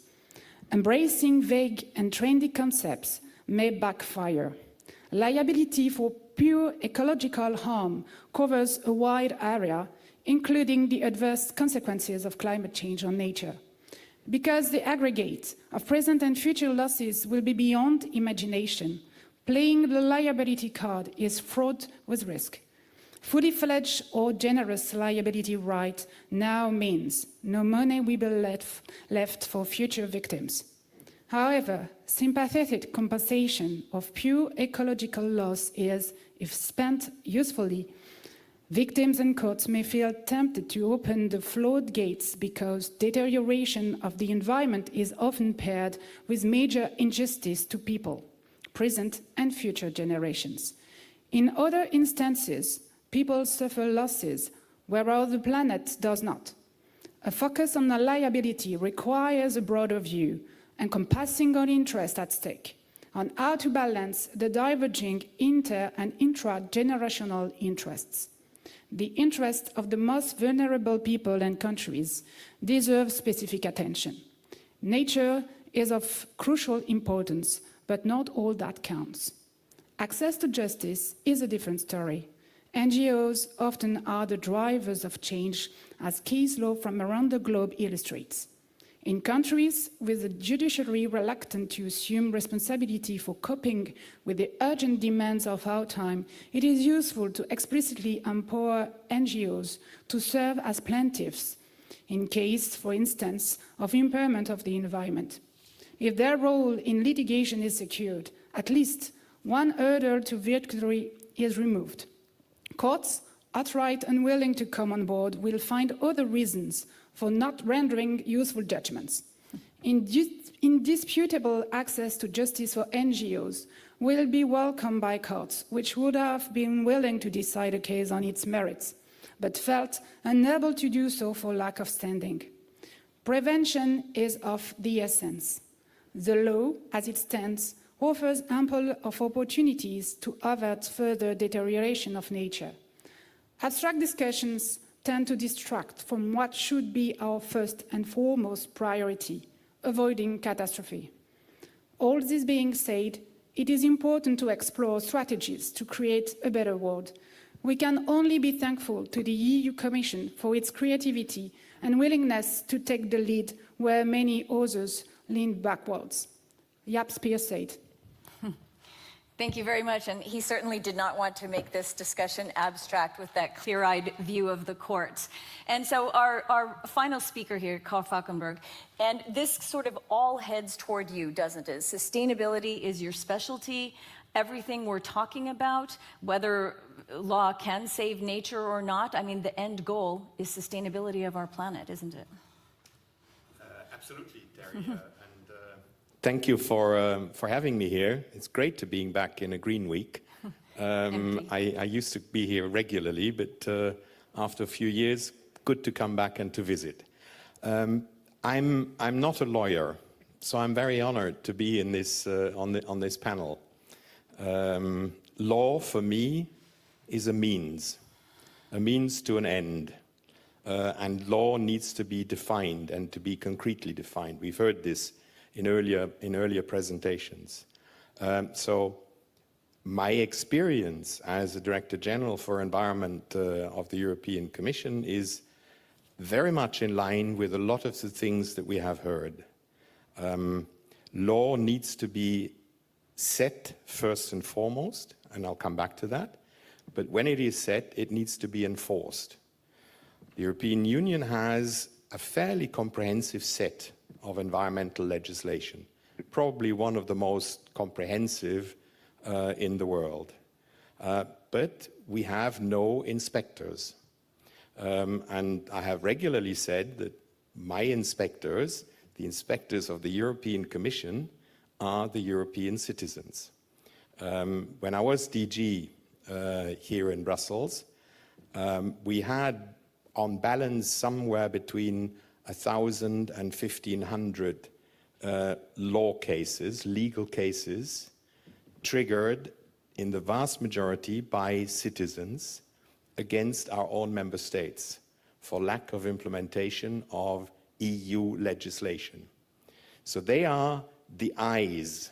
Embracing vague and trendy concepts may backfire. Liability for pure ecological harm covers a wide area, including the adverse consequences of climate change on nature. Because the aggregate of present and future losses will be beyond imagination, playing the liability card is fraught with risk. Fully fledged or generous liability right now means no money will be left for future victims. However, sympathetic compensation of pure ecological loss is, if spent usefully, victims and courts may feel tempted to open the floodgates because deterioration of the environment is often paired with major injustice to people, present and future generations. In other instances, people suffer losses, whereas the planet does not. A focus on the liability requires a broader view, encompassing all interests at stake, on how to balance the diverging inter- and intra-generational interests. The interests of the most vulnerable people and countries deserve specific attention. Nature is of crucial importance, but not all that counts. Access to justice is a different story. NGOs often are the drivers of change, as case law from around the globe illustrates. In countries with the judiciary reluctant to assume responsibility for coping with the urgent demands of our time, it is useful to explicitly empower NGOs to serve as plaintiffs in case, for instance, of impairment of the environment. If their role in litigation is secured, at least one hurdle to victory is removed. Courts, outright unwilling to come on board, will find other reasons for not rendering useful judgments. Indisputable access to justice for NGOs will be welcomed by courts, which would have been willing to decide a case on its merits, but felt unable to do so for lack of standing. Prevention is of the essence. The law, as it stands, offers ample of opportunities to avert further deterioration of nature. Abstract discussions tend to distract from what should be our first and foremost priority, avoiding catastrophe. All this being said, it is important to explore strategies to create a better world. We can only be thankful to the EU Commission for its creativity and willingness to take the lead where many others leaned backwards. Jaap Spier said. Thank you very much. And he certainly did not want to make this discussion abstract with that clear-eyed view of the courts. And so our final speaker here, Karl Falkenberg, and this sort of all heads toward you, doesn't it? Sustainability is your specialty. Everything we're talking about, whether law can save nature or not, I mean, the end goal is sustainability of our planet, isn't it? Absolutely, Terry. Thank you for having me here. It's great to being back in a Green Week. I used to be here regularly, but after a few years, good to come back and to visit. I'm not a lawyer, so I'm very honored to be in this on this panel. Law for me is a means to an end, and law needs to be defined and to be concretely defined. We've heard this in earlier presentations. So my experience as a Director General for Environment of the European Commission is very much in line with a lot of the things that we have heard. Law needs to be set first and foremost, and I'll come back to that. But when it is set, it needs to be enforced. The European Union has a fairly comprehensive set of environmental legislation, probably one of the most comprehensive in the world. But we have no inspectors. And I have regularly said that my inspectors, the inspectors of the European Commission, are the European citizens. When I was DG here in Brussels, we had on balance somewhere between 1,000 and 1,500 law cases, legal cases, triggered in the vast majority by citizens against our own member states for lack of implementation of EU legislation. So they are the eyes,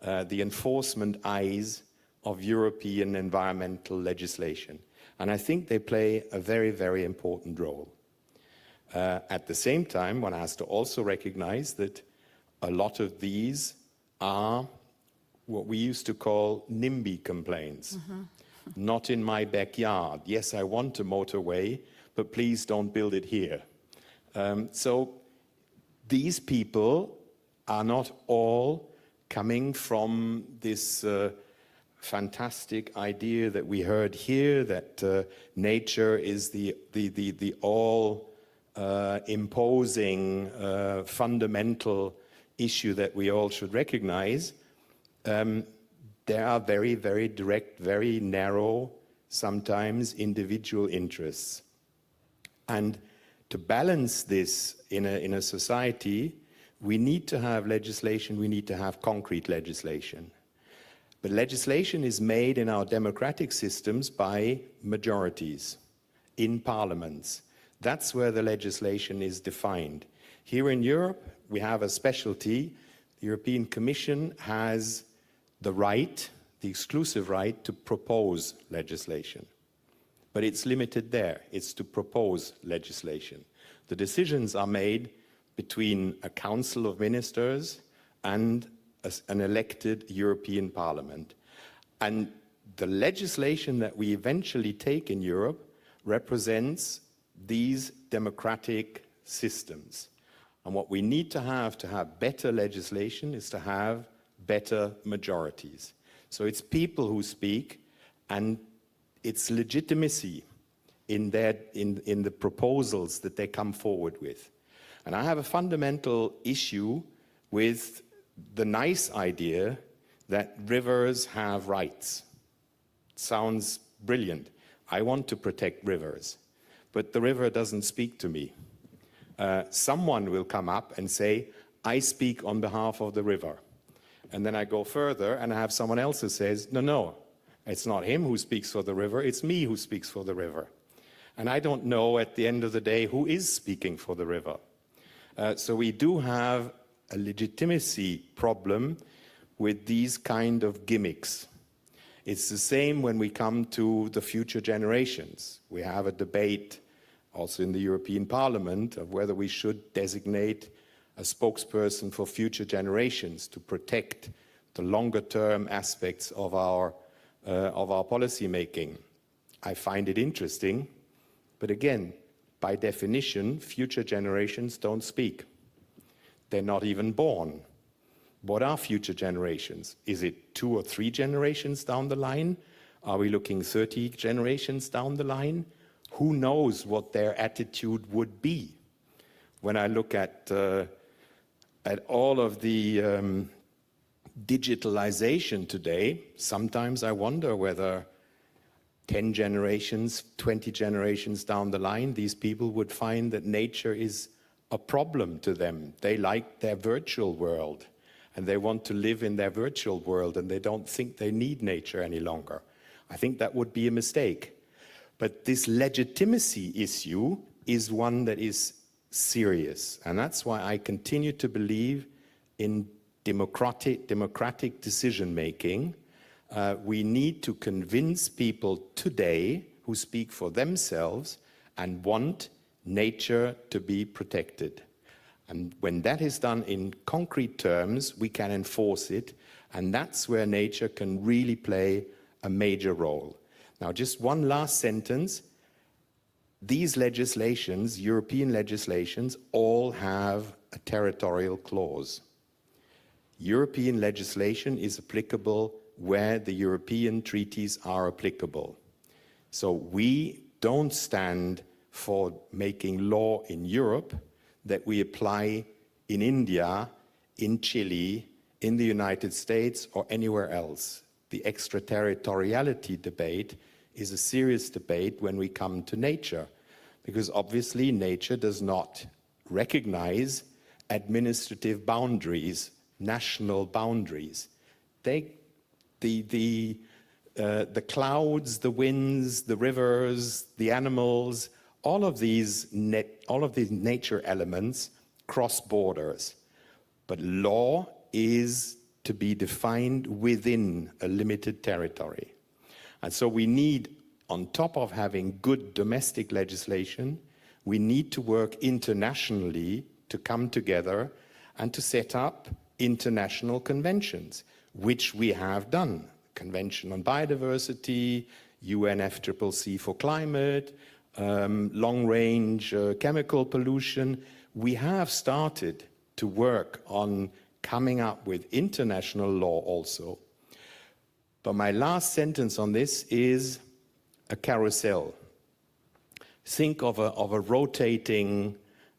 the enforcement eyes of European environmental legislation. And I think they play a very, very important role. At the same time, one has to also recognize that a lot of these are what we used to call NIMBY complaints. Not in my backyard. Yes, I want a motorway, but please don't build it here. So these people are not all coming from this fantastic idea that we heard here, that nature is the all imposing fundamental issue that we all should recognize. There are very, very direct, very narrow, sometimes individual interests. And to balance this in a society, we need to have legislation, we need to have concrete legislation. But legislation is made in our democratic systems by majorities, in parliaments. That's where the legislation is defined. Here in Europe, we have a specialty. The European Commission has the right, the exclusive right, to propose legislation. But it's limited there. It's to propose legislation. The decisions are made between a council of ministers and an elected European Parliament. And the legislation that we eventually take in Europe represents these democratic systems. And what we need to have better legislation is to have better majorities. So it's people who speak, and it's legitimacy in the proposals that they come forward with. And I have a fundamental issue with the nice idea that rivers have rights. Sounds brilliant. I want to protect rivers, but the river doesn't speak to me. Someone will come up and say, I speak on behalf of the river. And then I go further and I have someone else who says, no, it's not him who speaks for the river, it's me who speaks for the river. And I don't know at the end of the day who is speaking for the river. So we do have a legitimacy problem with these kind of gimmicks. It's the same when we come to the future generations. We have a debate also in the European Parliament of whether we should designate a spokesperson for future generations to protect the longer term aspects of our policy making. I find it interesting, but again, by definition, future generations don't speak. They're not even born. What are future generations? Is it 2 or 3 generations down the line? Are we looking 30 generations down the line? Who knows what their attitude would be? When I look at all of the digitalization today, sometimes I wonder whether 10 generations, 20 generations down the line, these people would find that nature is a problem to them. They like their virtual world, and they want to live in their virtual world, and they don't think they need nature any longer. I think that would be a mistake. But this legitimacy issue is one that is serious, and that's why I continue to believe in democratic decision-making. We need to convince people today who speak for themselves and want nature to be protected. And when that is done in concrete terms, we can enforce it, and that's where nature can really play a major role. Now, just one last sentence. These legislations, European legislations, all have a territorial clause. European legislation is applicable where the European treaties are applicable. So we don't stand for making law in Europe that we apply in India, in Chile, in the United States, or anywhere else. The extraterritoriality debate is a serious debate when we come to nature, because obviously nature does not recognize administrative boundaries, national boundaries. The clouds, the winds, the rivers, the animals, all of these nature elements cross borders. But law is to be defined within a limited territory. And so we need, on top of having good domestic legislation, we need to work internationally to come together and to set up international conventions, which we have done. Convention on Biodiversity, UNFCCC for climate, long-range chemical pollution. We have started to work on coming up with international law also. But my last sentence on this is a carousel. Think of a rotating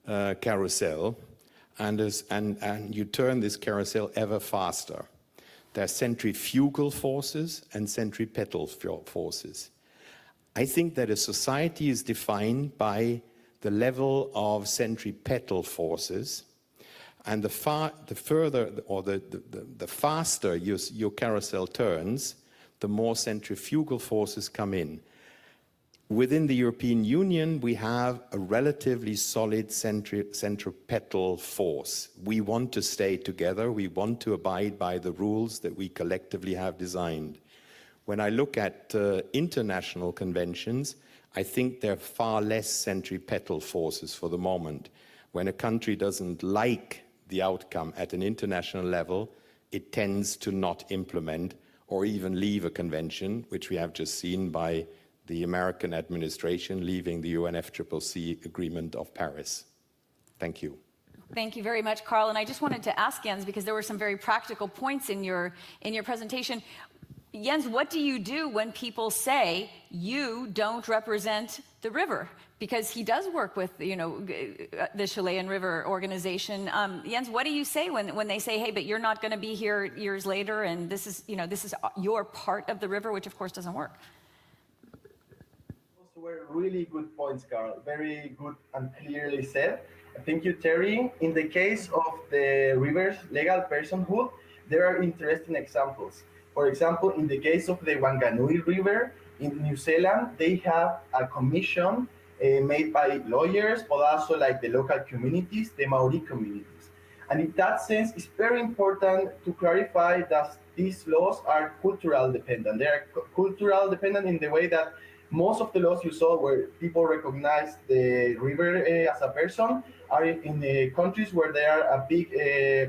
carousel, and you turn this carousel ever faster. There are centrifugal forces and centripetal forces. I think that a society is defined by the level of centripetal forces, and the faster your carousel turns, the more centrifugal forces come in. Within the European Union, we have a relatively solid centripetal force. We want to stay together. We want to abide by the rules that we collectively have designed. When I look at international conventions, I think there are far less centripetal forces for the moment. when a country doesn't like the outcome at an international level, it tends to not implement or even leave a convention, which we have just seen by the American administration leaving the UNFCCC Agreement of Paris. Thank you. Thank you very much, Karl. And I just wanted to ask Jens, because there were some very practical points in your presentation. Jens, what do you do when people say you don't represent the river? Because he does work with, the Chilean River Organization. Jens, what do you say when they say, hey, but you're not going to be here years later, and this is your part of the river, which of course doesn't work? Those were really good points, Karl. Very good and clearly said. Thank you, Terry. In the case of the river's legal personhood, there are interesting examples. For example, in the case of the Wanganui River in New Zealand, they have a commission made by lawyers, but also like the local communities, the Maori communities. And in that sense, it's very important to clarify that these laws are cultural dependent. They are cultural dependent in the way that most of the laws you saw where people recognize the river as a person are in the countries where there are a big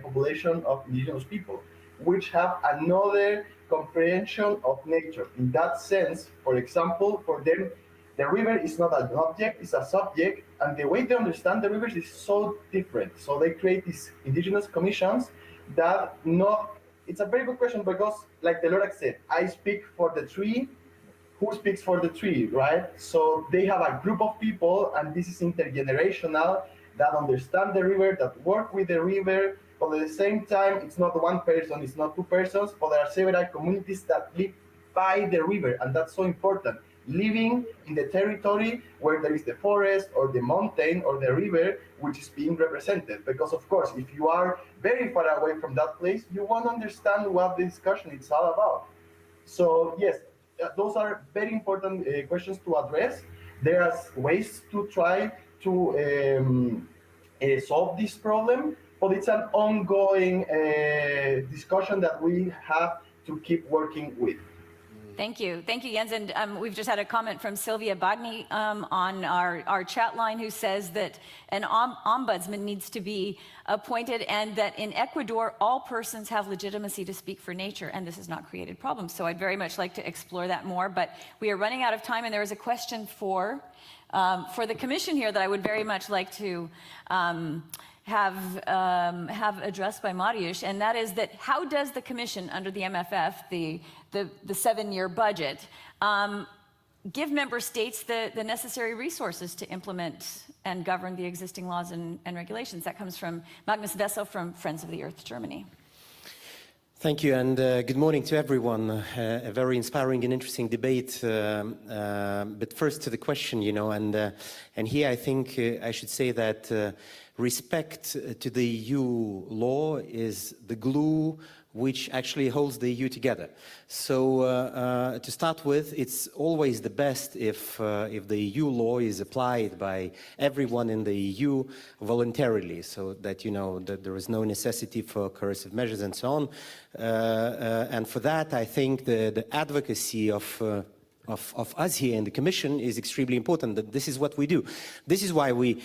population of indigenous people, which have another comprehension of nature. In that sense, for example, for them, the river is not an object, it's a subject, and the way they understand the rivers is so different. So they create these indigenous commissions that it's a very good question because, like the Lord said, I speak for the tree, who speaks for the tree, right? So they have a group of people, and this is intergenerational, that understand the river, that work with the river, but at the same time, it's not one person, it's not two persons, but there are several communities that live by the river, and that's so important. Living in the territory where there is the forest or the mountain or the river, which is being represented. Because of course, if you are very far away from that place, you won't understand what the discussion is all about. So yes, those are very important questions to address. There are ways to try to solve this problem, but it's an ongoing discussion that we have to keep working with. Thank you, Jens. And we've just had a comment from Sylvia Bagni on our chat line, who says that an ombudsman needs to be appointed, and that in Ecuador, all persons have legitimacy to speak for nature, and this has not created problems. So I'd very much like to explore that more, but we are running out of time, and there is a question for the Commission here that I would very much like to have addressed by Mariusz, and that is that how does the Commission, under the MFF, the 7-year budget, give member states the necessary resources to implement and govern the existing laws and regulations? That comes from Magnus Wessel from Friends of the Earth, Germany. Thank you, and good morning to everyone. A very inspiring and interesting debate. But first to the question, and here I think I should say that respect to the EU law is the glue which actually holds the EU together. So to start with, it's always the best if the EU law is applied by everyone in the EU voluntarily, so that that there is no necessity for coercive measures and so on. And for that, I think the advocacy of us here in the Commission is extremely important. That this is what we do. This is why we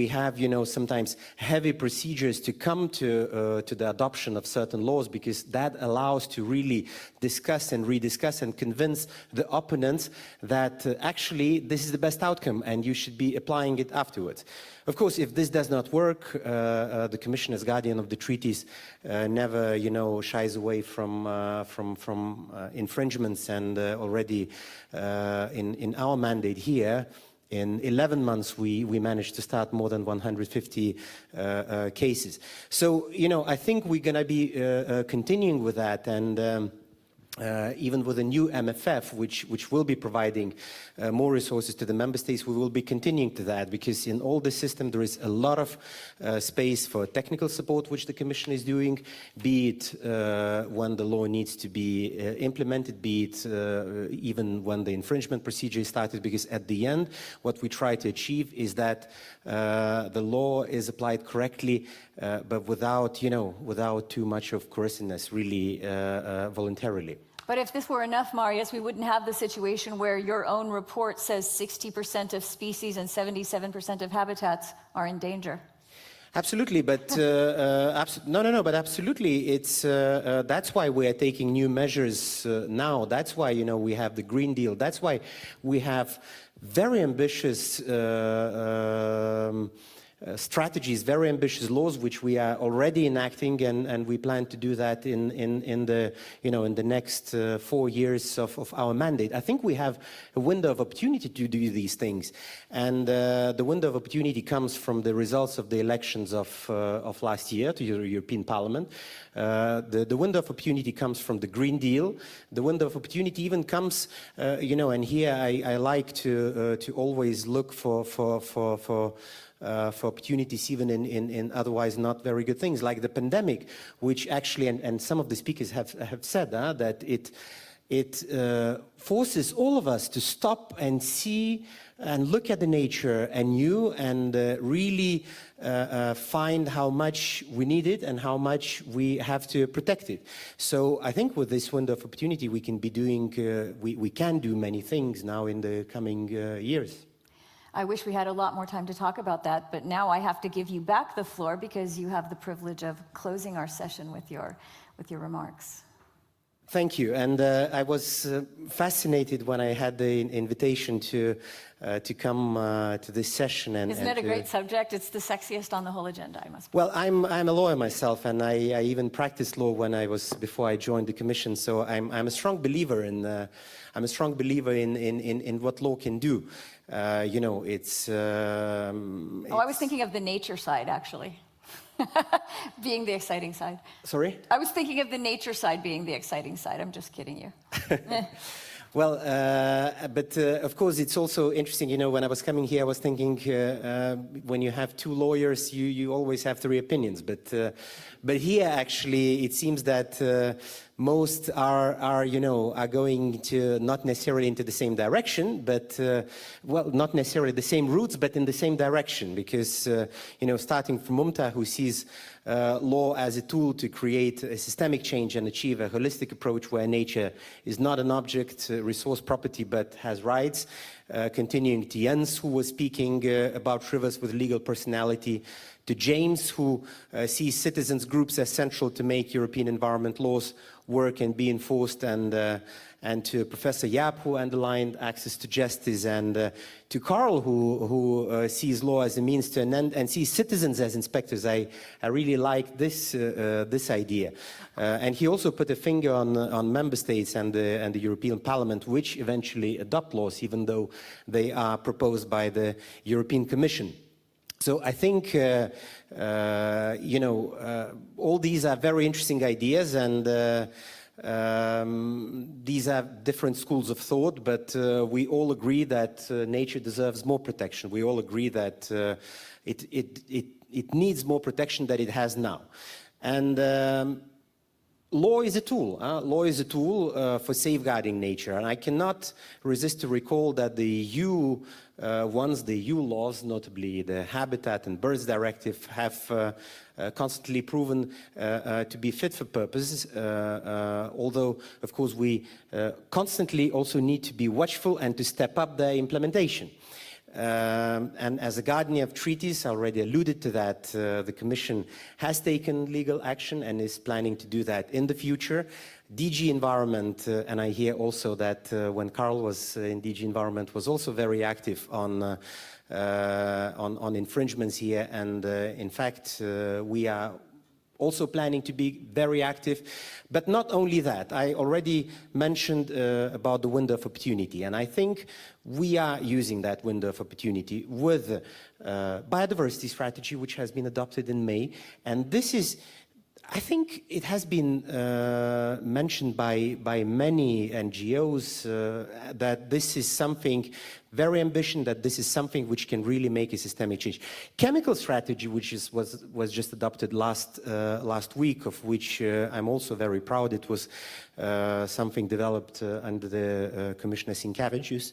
have sometimes heavy procedures to come to the adoption of certain laws, because that allows to really discuss and rediscuss and convince the opponents that actually this is the best outcome and you should be applying it afterwards. Of course, if this does not work, the Commission, as guardian of the treaties, never shies away from infringements, and already in our mandate here, in 11 months, we managed to start more than 150 cases. So, I think we're going to be continuing with that, and even with a new MFF, which will be providing more resources to the member states, we will be continuing to that, because in all the system there is a lot of space for technical support, which the Commission is doing, be it when the law needs to be implemented, be it even when the infringement procedure is started, because at the end, what we try to achieve is that the law is applied correctly, but without too much of coerciveness, really voluntarily. But if this were enough, Marius, we wouldn't have the situation where your own report says 60% of species and 77% of habitats are in danger. Absolutely, but but absolutely, it's that's why we are taking new measures now. That's why we have the Green Deal. That's why we have very ambitious strategies, very ambitious laws, which we are already enacting, and we plan to do that in the next 4 years of our mandate. I think we have a window of opportunity to do these things, and the window of opportunity comes from the results of the elections of last year to the European Parliament. The window of opportunity comes from the Green Deal. The window of opportunity even comes, and here I like to always look for opportunities even in otherwise not very good things, like the pandemic, which actually, and some of the speakers have said that it forces all of us to stop and see and look at the nature anew and really find how much we need it and how much we have to protect it. So I think with this window of opportunity, we can be doing, we can do many things now in the coming years. I wish we had a lot more time to talk about that, but now I have to give you back the floor because you have the privilege of closing our session with your remarks. Thank you. And I was fascinated when I had the invitation to come to this session. Isn't it a great subject? It's the sexiest on the whole agenda, I must. Well, I'm a lawyer myself, and I even practiced law before I joined the commission. So I'm a strong believer in what law can do. It's. I was thinking of the nature side, actually. Being the exciting side. Sorry? I was thinking of the nature side being the exciting side. I'm just kidding you. Well, but of course, it's also interesting, when I was coming here, I was thinking when you have two lawyers, you always have three opinions. But here, actually, it seems that most are going to not necessarily into the same direction, but, not necessarily the same routes, but in the same direction. Because, starting from Mumta, who sees law as a tool to create a systemic change and achieve a holistic approach where nature is not an object, resource property, but has rights. Continuing to Jens, who was speaking about rivers with legal personality, to James, who sees citizens groups as central to make European environment laws work and be enforced, and to Professor Jaap, who underlined access to justice, and to Karl, who sees law as a means to an end and sees citizens as inspectors. I really like this idea, and he also put a finger on member states and the European Parliament, which eventually adopt laws, even though they are proposed by the European Commission. So I think, all these are very interesting ideas, and these are different schools of thought, but we all agree that nature deserves more protection. We all agree that it needs more protection than it has now. And law is a tool. Law is a tool for safeguarding nature, and I cannot resist to recall that the EU laws, notably the Habitat and Birds Directive, have constantly proven to be fit for purpose, although, of course, we constantly also need to be watchful and to step up their implementation. And as a guardian of treaties, I already alluded to that, the Commission has taken legal action and is planning to do that in the future. DG Environment, and I hear also that when Karl was in DG Environment, was also very active on infringements here, and in fact, we are also planning to be very active. But not only that, I already mentioned about the window of opportunity, and I think we are using that window of opportunity with Biodiversity Strategy, which has been adopted in May, and this is, I think it has been mentioned by many NGOs that this is something very ambitious, that this is something which can really make a systemic change. Chemical strategy, which was just adopted last week, of which I'm also very proud. It was something developed under the Commissioner Sinkevicius.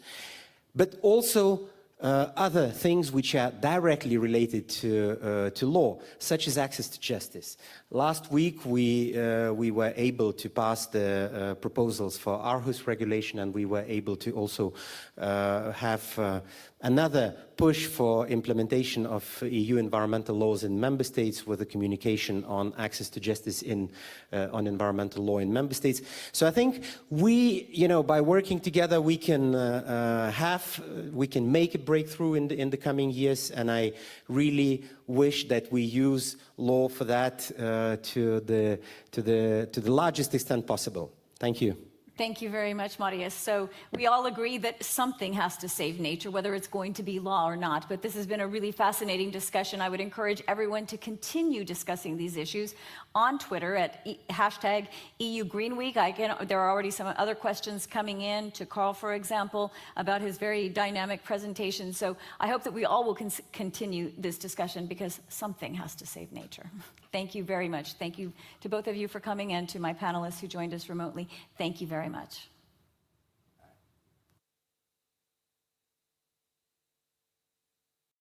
But also other things which are directly related to law, such as access to justice. Last week, we were able to pass the proposals for Aarhus regulation, and we were able to also have another push for implementation of EU environmental laws in member states with a communication on access to justice on environmental law in member states. So I think we, by working together, we can make a breakthrough in the coming years, and I really wish that we use law for that to the largest extent possible. Thank you. Thank you very much, Marius. So we all agree that something has to save nature, whether it's going to be law or not. But this has been a really fascinating discussion. I would encourage everyone to continue discussing these issues on Twitter at hashtag EU Green Week. There are already some other questions coming in to Karl, for example, about his very dynamic presentation. So I hope that we all will continue this discussion, because something has to save nature. Thank you very much. Thank you to both of you for coming, and to my panelists who joined us remotely. Thank you very much.